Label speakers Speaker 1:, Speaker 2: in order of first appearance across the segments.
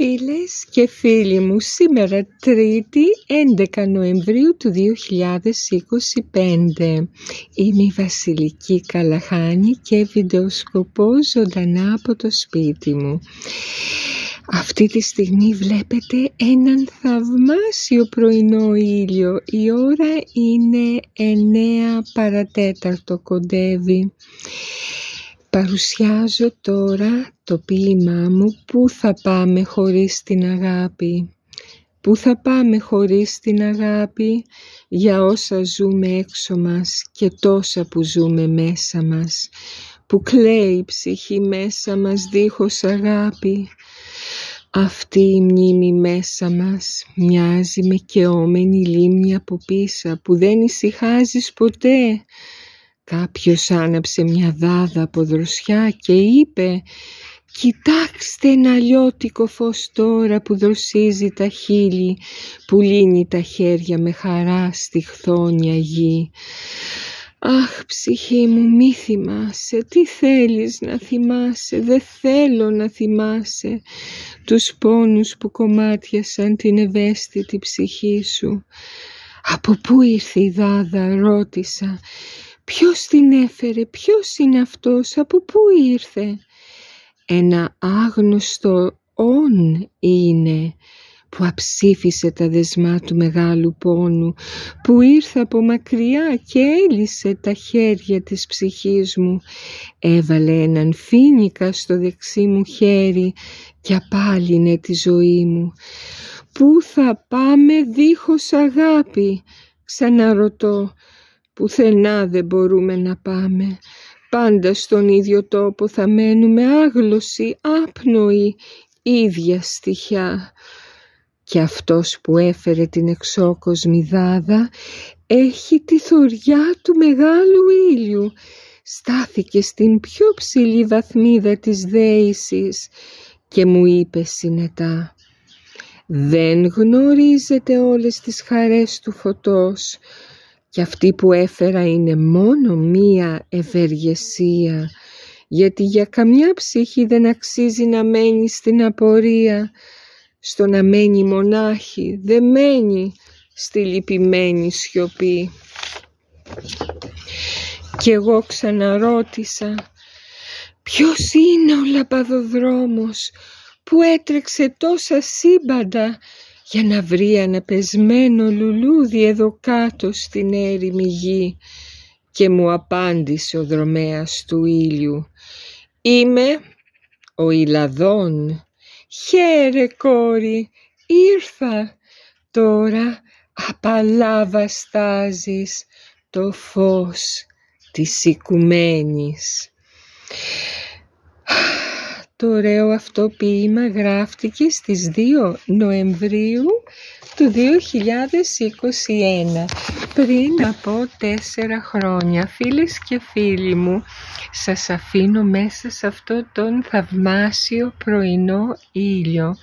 Speaker 1: Φίλες και φίλοι μου, σήμερα Τρίτη 11 Νοεμβρίου του 2025. Είμαι η Βασιλική Καλαχάνη και βιντεοσκοπώ ζωντανά από το σπίτι μου. Αυτή τη στιγμή βλέπετε έναν θαυμάσιο πρωινό ήλιο. Η ώρα είναι 9 παρατέταρτο, κοντεύει. Παρουσιάζω τώρα το ποίημά μου «Πού θα πάμε χωρίς την αγάπη». Πού θα πάμε χωρίς την αγάπη, για όσα ζούμε έξω μας και τόσα που ζούμε μέσα μας, που κλαίει η ψυχή μέσα μας δίχως αγάπη. Αυτή η μνήμη μέσα μας μοιάζει με καιόμενη λίμνη από πίσω που δεν ησυχάζεις ποτέ. Κάποιος άναψε μια δάδα από δροσιά και είπε «Κοιτάξτε ένα αλλιώτικο φως τώρα που δροσίζει τα χείλη, που λύνει τα χέρια με χαρά στη χθόνια γη». Αχ, ψυχή μου, μη θυμάσαι, τι θέλεις να θυμάσαι, δεν θέλω να θυμάσαι τους πόνους που κομμάτιασαν την ευαίσθητη ψυχή σου. Από πού ήρθε η δάδα, ρώτησα. Ποιος την έφερε, ποιος είναι αυτός, από πού ήρθε? Ένα άγνωστο «ον» είναι που αψήφισε τα δεσμά του μεγάλου πόνου, που ήρθε από μακριά και έλυσε τα χέρια της ψυχής μου, έβαλε έναν φοίνικα στο δεξί μου χέρι και απάλυνε τη ζωή μου. Πού θα πάμε δίχως αγάπη, ξαναρωτώ. Πουθενά δεν μπορούμε να πάμε, πάντα στον ίδιο τόπο θα μένουμε, άγλωσοι, άπνοοι, ίδια στοιχιά. Και αυτός που έφερε την εξώκοσμη δάδα έχει τη θωριά του μεγάλου ήλιου. Στάθηκε στην πιο ψηλή βαθμίδα της δέησης και μου είπε συνετά «Δεν γνωρίζετε όλες τις χαρές του φωτός. Και αυτή που έφερα είναι μόνο μία ευεργεσία, γιατί για καμιά ψυχή δεν αξίζει να μένει στην απορία, στο να μένει μονάχη, δεμένη στη λυπημένη σιωπή». Κι εγώ ξαναρώτησα «Ποιος είναι ο λαμπαδοδρόμος που έτρεξε τόσα σύμπαντα για να βρει ένα πεσμένο λουλούδι εδώ κάτω στην έρημη γη?» Και μου απάντησε ο δρομέας του ήλιου «Είμαι ο Ιλαδών. Χαίρε κόρη, ήρθα. Τώρα απαλά βαστάζεις το φως της οικουμένης». Το ωραίο αυτό ποίημα γράφτηκε στις 2 Νοεμβρίου του 2021, πριν από 4 χρόνια. Φίλες και φίλοι μου, σας αφήνω μέσα σε αυτό τον θαυμάσιο πρωινό ήλιο.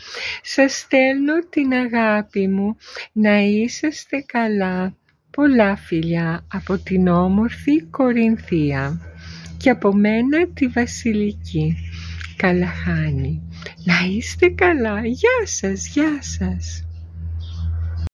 Speaker 1: Σας στέλνω την αγάπη μου, να είσαστε καλά. Πολλά φιλιά από την όμορφη Κορινθία και από μένα τη Βασιλική Καλαχάνη. Να είστε καλά. Γεια σας, γεια σας.